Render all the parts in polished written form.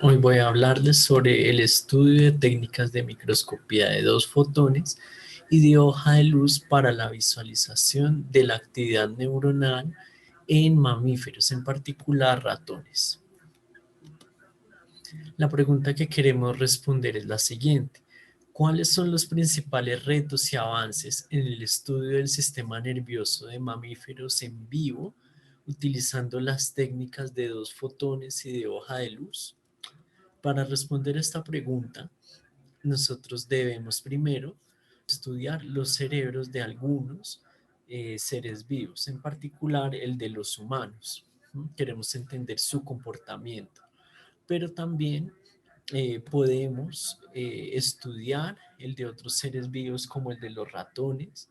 Hoy voy a hablarles sobre el estudio de técnicas de microscopía de dos fotones y de hoja de luz para la visualización de la actividad neuronal en mamíferos, en particular ratones. La pregunta que queremos responder es la siguiente. ¿Cuáles son los principales retos y avances en el estudio del sistema nervioso de mamíferos en vivo utilizando las técnicas de dos fotones y de hoja de luz? Para responder esta pregunta, nosotros debemos primero estudiar los cerebros de algunos seres vivos, en particular el de los humanos. Queremos entender su comportamiento, pero también podemos estudiar el de otros seres vivos como el de los ratones,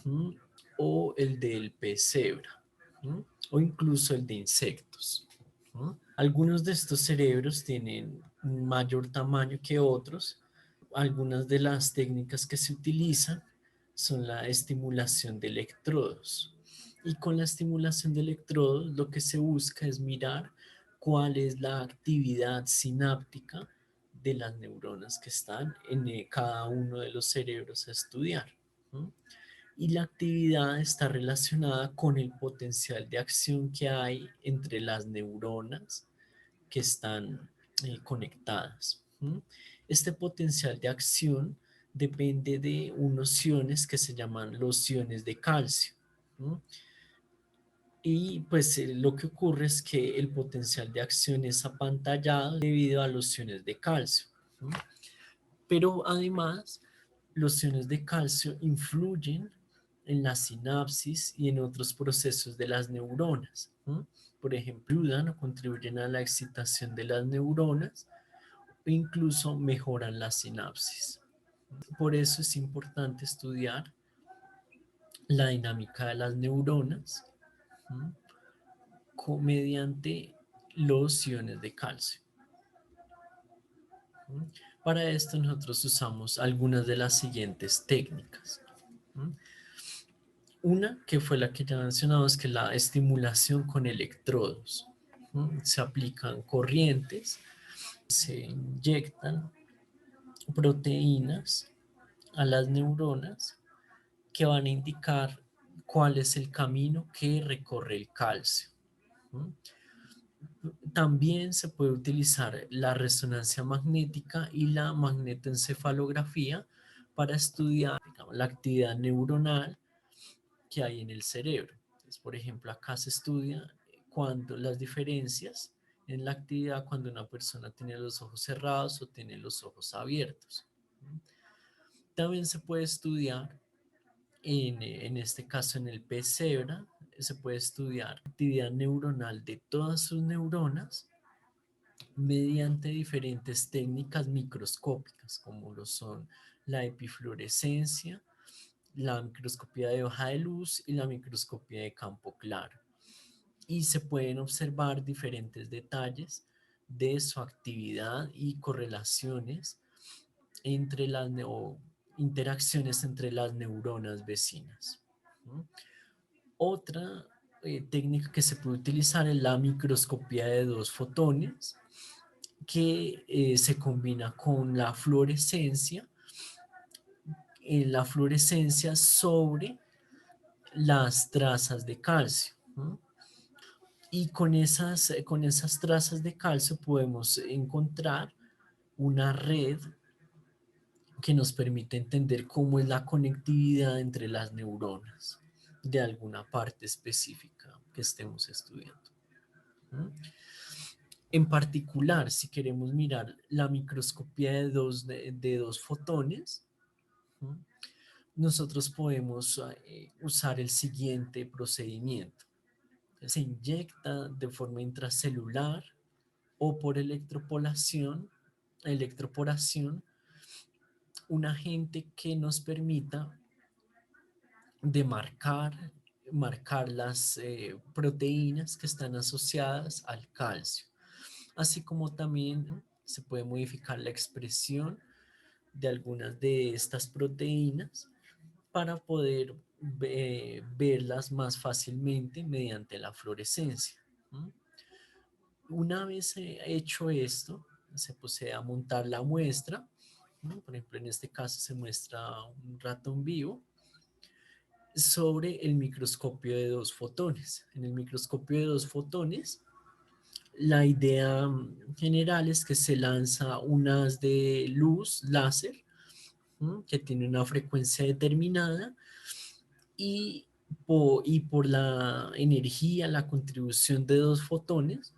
¿m? O el del pez cebra, ¿m? O incluso el de insectos. ¿M? Algunos de estos cerebros tienen un mayor tamaño que otros. Algunas de las técnicas que se utilizan son la estimulación de electrodos. Y con la estimulación de electrodos lo que se busca es mirar cuál es la actividad sináptica de las neuronas que están en cada uno de los cerebros a estudiar. ¿M? Y la actividad está relacionada con el potencial de acción que hay entre las neuronas que están conectadas. Este potencial de acción depende de unos iones que se llaman los iones de calcio. Y pues lo que ocurre es que el potencial de acción es apantallado debido a los iones de calcio. Pero además, los iones de calcio influyen en la sinapsis y en otros procesos de las neuronas. Por ejemplo, ayudan o contribuyen a la excitación de las neuronas o incluso mejoran la sinapsis. Por eso es importante estudiar la dinámica de las neuronas mediante los iones de calcio. Para esto nosotros usamos algunas de las siguientes técnicas. Una que fue la que ya mencionamos, que es la estimulación con electrodos. Se aplican corrientes, se inyectan proteínas a las neuronas que van a indicar cuál es el camino que recorre el calcio. También se puede utilizar la resonancia magnética y la magnetoencefalografía para estudiar, digamos, la actividad neuronal que hay en el cerebro. Entonces, por ejemplo, acá se estudia cuando las diferencias en la actividad cuando una persona tiene los ojos cerrados o tiene los ojos abiertos. También se puede estudiar, en este caso en el pez cebra, se puede estudiar la actividad neuronal de todas sus neuronas mediante diferentes técnicas microscópicas, como lo son la epifluorescencia, la microscopía de hoja de luz y la microscopía de campo claro. Y se pueden observar diferentes detalles de su actividad y correlaciones entre o interacciones entre las neuronas vecinas. ¿No? Otra técnica que se puede utilizar es la microscopía de dos fotones, que se combina con la fluorescencia sobre las trazas de calcio. ¿No? Y con esas trazas de calcio podemos encontrar una red que nos permite entender cómo es la conectividad entre las neuronas de alguna parte específica que estemos estudiando. ¿Mm? En particular, si queremos mirar la microscopía de dos fotones, ¿mm? Nosotros podemos usar el siguiente procedimiento. Se inyecta de forma intracelular o por electroporación, un agente que nos permita marcar las proteínas que están asociadas al calcio, así como también se puede modificar la expresión de algunas de estas proteínas para poder verlas más fácilmente mediante la fluorescencia. Una vez hecho esto, se procede a montar la muestra, ¿no? Por ejemplo, en este caso se muestra un ratón vivo sobre el microscopio de dos fotones. En el microscopio de dos fotones, la idea general es que se lanza un haz de luz láser, ¿no? Que tiene una frecuencia determinada y y por la energía, la contribución de dos fotones,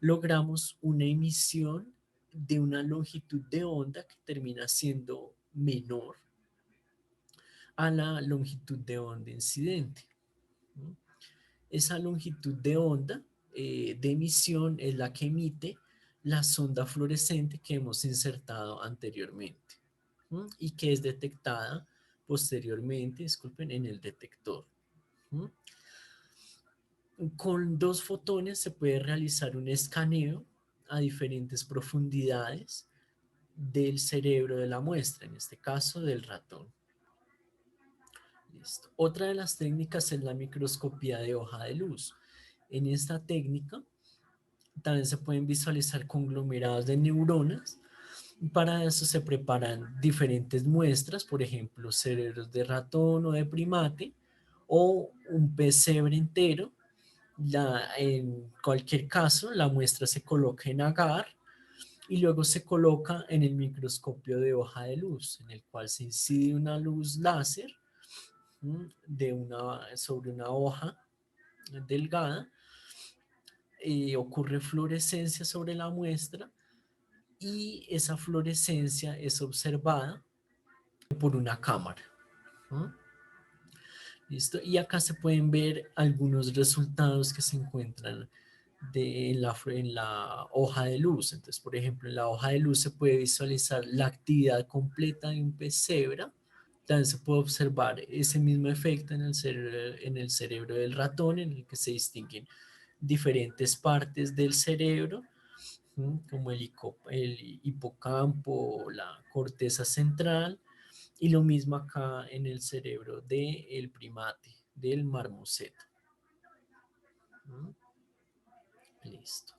logramos una emisión de una longitud de onda que termina siendo menor a la longitud de onda incidente, ¿no? Esa longitud de onda de emisión es la que emite la sonda fluorescente que hemos insertado anteriormente, ¿no? Y que es detectada posteriormente, disculpen, en el detector, ¿no? Con dos fotones se puede realizar un escaneo a diferentes profundidades del cerebro de la muestra, en este caso del ratón. Listo. Otra de las técnicas es la microscopía de hoja de luz. En esta técnica también se pueden visualizar conglomerados de neuronas. Para eso se preparan diferentes muestras, por ejemplo, cerebros de ratón o de primate, o un pesebre entero. En cualquier caso, la muestra se coloca en agar y luego se coloca en el microscopio de hoja de luz, en el cual se incide una luz láser sobre una hoja delgada, ocurre fluorescencia sobre la muestra y esa fluorescencia es observada por una cámara. ¿No? ¿Listo? Y acá se pueden ver algunos resultados que se encuentran en la hoja de luz. Entonces, por ejemplo, en la hoja de luz se puede visualizar la actividad completa de un pesebre. También se puede observar ese mismo efecto en el cerebro del ratón, en el que se distinguen diferentes partes del cerebro, como el hipocampo, la corteza central, y lo mismo acá en el cerebro del primate, del marmoseto. Listo.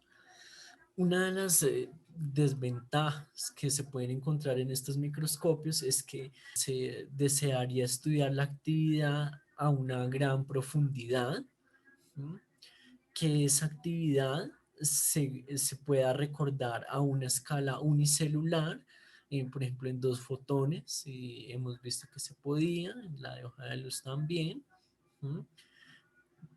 Una de las desventajas que se pueden encontrar en estos microscopios es que se desearía estudiar la actividad a una gran profundidad, ¿sí? Que esa actividad se pueda recordar a una escala unicelular, por ejemplo en dos fotones, hemos visto que se podía, en la de hoja de luz también, ¿sí?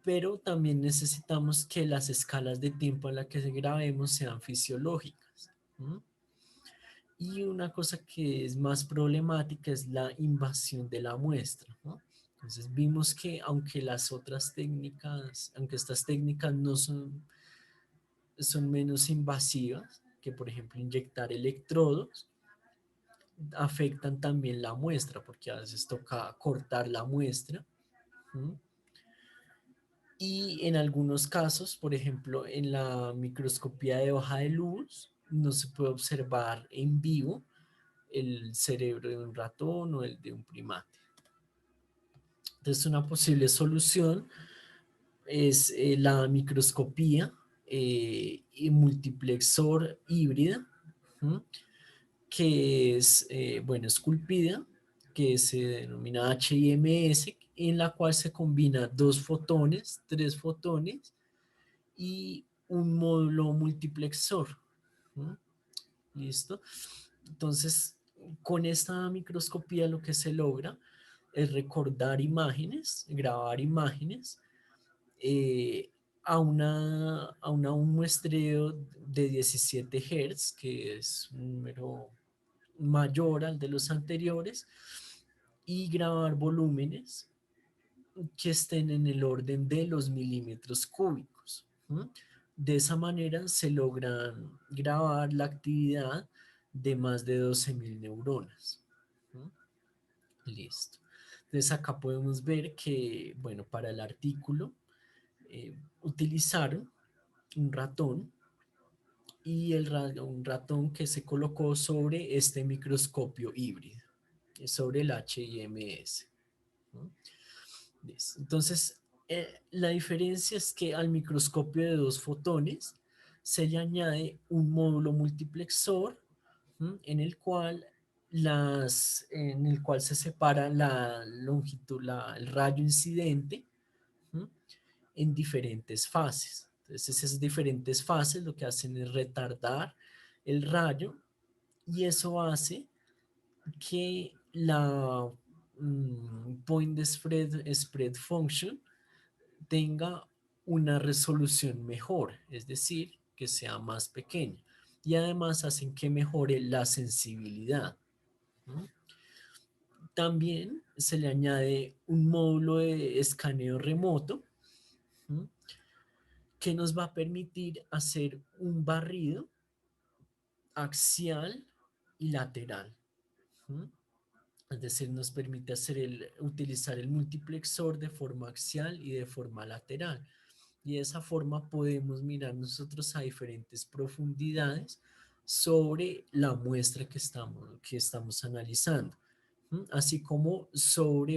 Pero también necesitamos que las escalas de tiempo a las que grabemos sean fisiológicas, ¿sí? Y una cosa que es más problemática es la invasión de la muestra, ¿no? Entonces vimos que aunque las otras técnicas, aunque estas técnicas no son menos invasivas, que por ejemplo inyectar electrodos, afectan también la muestra, porque a veces toca cortar la muestra, ¿sí? Y en algunos casos, por ejemplo, en la microscopía de hoja de luz, no se puede observar en vivo el cerebro de un ratón o el de un primate. Entonces, una posible solución es la microscopía y multiplexor híbrida, ¿sí? Que es, bueno, esculpida, que se denomina HIMS, en la cual se combina dos fotones, tres fotones y un módulo multiplexor. ¿No? ¿Listo? Entonces, con esta microscopía lo que se logra es recordar imágenes, grabar imágenes eh, a un muestreo de 17 Hz, que es un número mayor al de los anteriores, y grabar volúmenes que estén en el orden de los milímetros cúbicos. ¿Sí? De esa manera se logran grabar la actividad de más de 12.000 neuronas. ¿Sí? Listo. Entonces acá podemos ver que, bueno, para el artículo utilizaron un ratón y un ratón que se colocó sobre este microscopio híbrido, sobre el HIMS. ¿No? Entonces, la diferencia es que al microscopio de dos fotones se le añade un módulo multiplexor, en el cual se separa la longitud, el rayo incidente, ¿m? En diferentes fases. Entonces, esas diferentes fases lo que hacen es retardar el rayo, y eso hace que la point spread function tenga una resolución mejor, es decir, que sea más pequeña. Y además hacen que mejore la sensibilidad. ¿No? También se le añade un módulo de escaneo remoto, ¿no? Que nos va a permitir hacer un barrido axial y lateral. ¿No? Es decir, nos permite utilizar el multiplexor de forma axial y de forma lateral. Y de esa forma podemos mirar nosotros a diferentes profundidades sobre la muestra que estamos analizando, así como sobre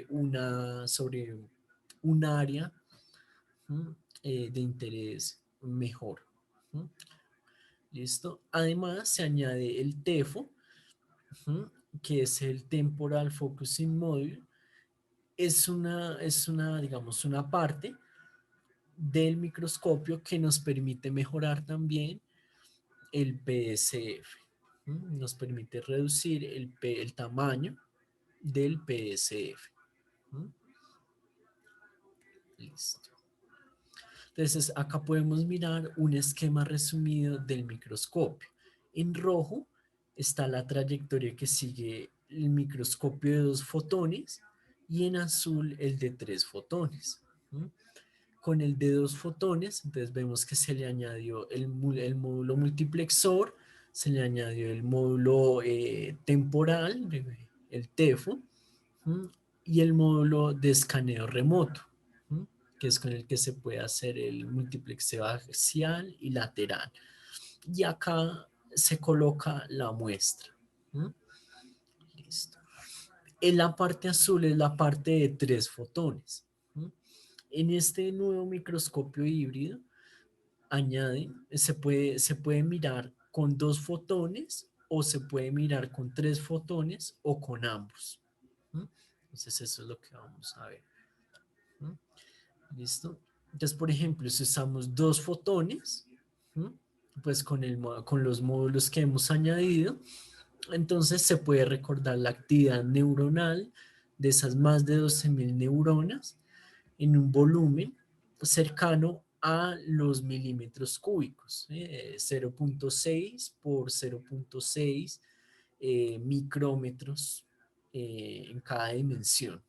un área de interés mejor. ¿Listo? Además, se añade el TEFO, que es el Temporal Focusing Module. Digamos, una parte del microscopio que nos permite mejorar también el PSF. Nos permite reducir el tamaño del PSF. Listo. Entonces, acá podemos mirar un esquema resumido del microscopio. En rojo está la trayectoria que sigue el microscopio de 2 fotones, y en azul el de 3 fotones. Con el de 2 fotones, entonces vemos que se le añadió el módulo multiplexor, se le añadió el módulo temporal, el TEFO, ¿m? Y el módulo de escaneo remoto, ¿m? Que es con el que se puede hacer el multiplexeo axial y lateral. Y acá se coloca la muestra. ¿M? Listo. En la parte azul es la parte de 3 fotones. ¿M? En este nuevo microscopio híbrido se puede mirar con 2 fotones, o se puede mirar con 3 fotones, o con ambos. Entonces eso es lo que vamos a ver. ¿Listo? Entonces, por ejemplo, si usamos 2 fotones, pues con los módulos que hemos añadido, entonces se puede recordar la actividad neuronal de esas más de 12.000 neuronas en un volumen cercano a los milímetros cúbicos, 0.6 por 0.6 micrómetros en cada dimensión.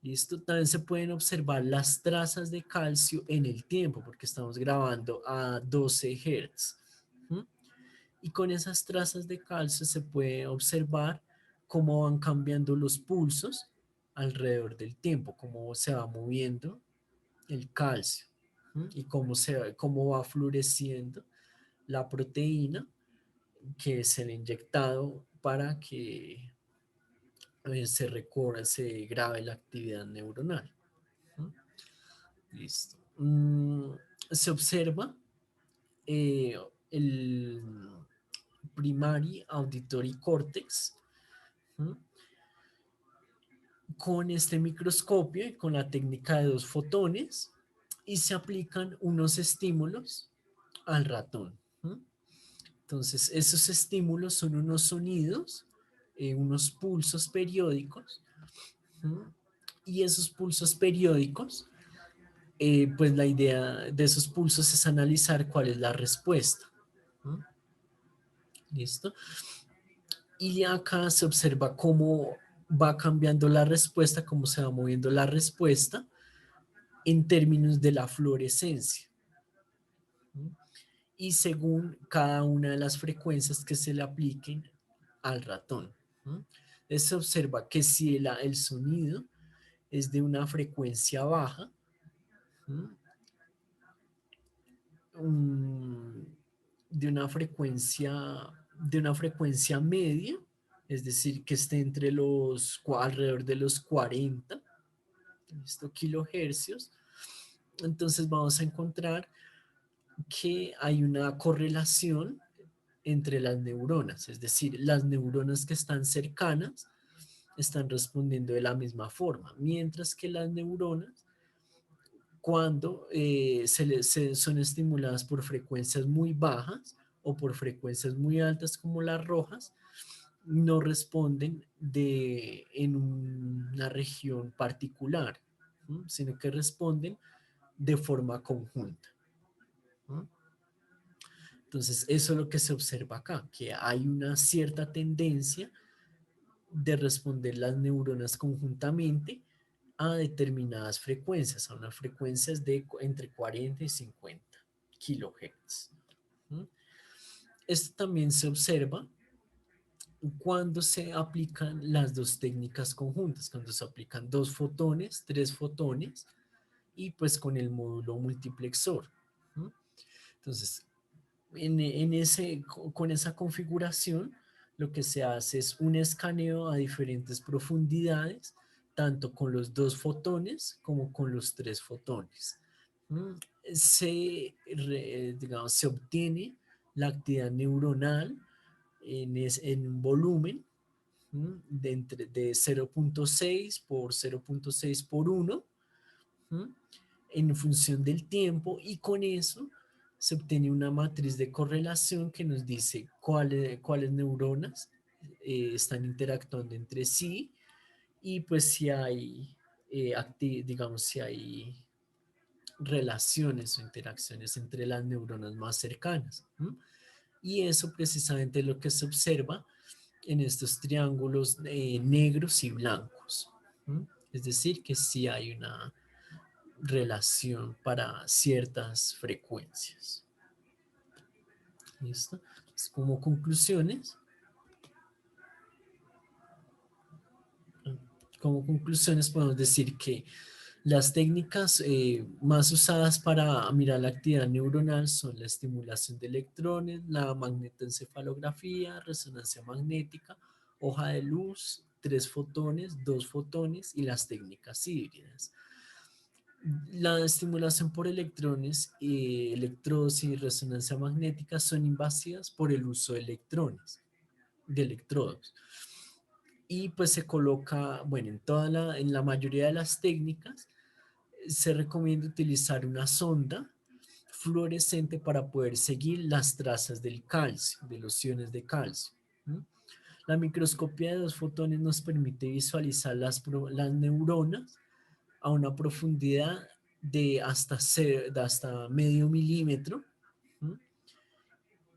¿Listo? También se pueden observar las trazas de calcio en el tiempo, porque estamos grabando a 12 Hz. Y con esas trazas de calcio se puede observar cómo van cambiando los pulsos alrededor del tiempo, cómo se va moviendo el calcio, y cómo va floreciendo la proteína que es el inyectado para que se grabe la actividad neuronal. Listo. Se observa eh, el primary auditory cortex con este microscopio y con la técnica de 2 fotones, y se aplican unos estímulos al ratón. Entonces, esos estímulos son unos sonidos, unos pulsos periódicos, y esos pulsos periódicos, pues la idea de esos pulsos es analizar cuál es la respuesta. ¿Listo? Y acá se observa cómo va cambiando la respuesta, cómo se va moviendo la respuesta en términos de la fluorescencia, y según cada una de las frecuencias que se le apliquen al ratón. Entonces se observa que si el sonido es de una frecuencia baja, de una frecuencia media, es decir, que esté alrededor de los 40 kilohercios, entonces vamos a encontrar que hay una correlación entre las neuronas, es decir, las neuronas que están cercanas están respondiendo de la misma forma, mientras que las neuronas, cuando son estimuladas por frecuencias muy bajas o por frecuencias muy altas como las rojas, no responden en una región particular, ¿no? Sino que responden de forma conjunta, ¿no? Entonces, eso es lo que se observa acá, que hay una cierta tendencia de responder las neuronas conjuntamente a determinadas frecuencias, a unas frecuencias de entre 40 y 50 kilohertz. ¿Mm? Esto también se observa cuando se aplican las dos técnicas conjuntas, cuando se aplican dos fotones, tres fotones, y pues con el módulo multiplexor. ¿Mm? Entonces, con esa configuración, lo que se hace es un escaneo a diferentes profundidades, tanto con los dos fotones como con los tres fotones. ¿Mm? Digamos, se obtiene la actividad neuronal en un volumen de 0.6 por 0.6 por 1, en función del tiempo, y con eso se obtiene una matriz de correlación que nos dice cuáles neuronas están interactuando entre sí, y pues si hay, digamos, si hay relaciones o interacciones entre las neuronas más cercanas. Y eso precisamente es lo que se observa en estos triángulos negros y blancos. ¿Mm? Es decir, que sí hay una relación para ciertas frecuencias. ¿Listo? Entonces, como conclusiones podemos decir que las técnicas más usadas para mirar la actividad neuronal son la estimulación de electrones, la magnetoencefalografía, resonancia magnética, hoja de luz, tres fotones, dos fotones y las técnicas híbridas. La estimulación por electrones, electrodos y resonancia magnética son invasivas por el uso de electrodos. Y pues se coloca, bueno, en la mayoría de las técnicas se recomienda utilizar una sonda fluorescente para poder seguir las trazas del calcio, de los iones de calcio. ¿No? La microscopía de dos fotones nos permite visualizar las neuronas a una profundidad de hasta medio milímetro, ¿no?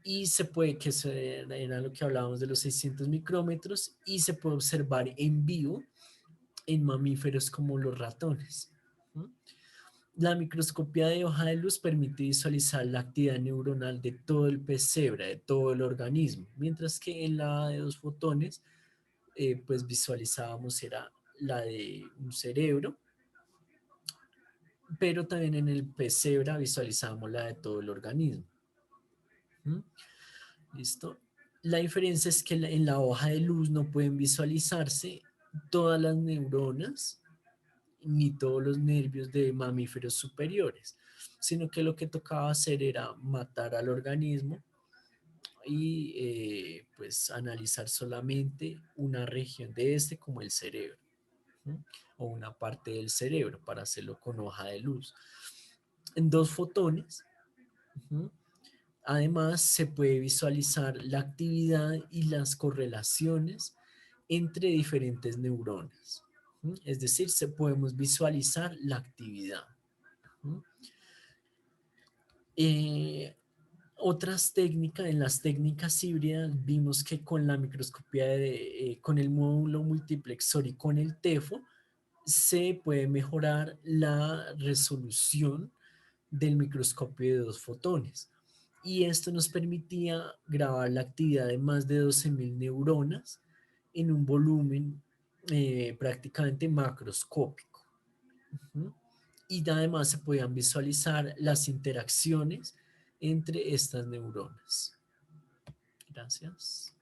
Y se puede, que eso era lo que hablábamos de los 600 micrómetros, y se puede observar en vivo en mamíferos como los ratones, ¿no? La microscopía de hoja de luz permite visualizar la actividad neuronal de todo el pez cebra, de todo el organismo, mientras que en la de dos fotones, pues visualizábamos era la de un cerebro, pero también en el pez cebra visualizábamos la de todo el organismo. ¿Mm? ¿Listo? La diferencia es que en la hoja de luz no pueden visualizarse todas las neuronas ni todos los nervios de mamíferos superiores, sino que lo que tocaba hacer era matar al organismo y pues analizar solamente una región de este como el cerebro, ¿no? O una parte del cerebro para hacerlo con hoja de luz. En dos fotones, ¿no? Además, se puede visualizar la actividad y las correlaciones entre diferentes neuronas. Es decir, podemos visualizar la actividad. Eh, Otras técnicas, en las técnicas híbridas, vimos que con la microscopía, con el módulo multiplexor y con el TEFO, se puede mejorar la resolución del microscopio de dos fotones. Y esto nos permitía grabar la actividad de más de 12.000 neuronas en un volumen prácticamente macroscópico. ¿Mm? Y además se podían visualizar las interacciones entre estas neuronas. Gracias.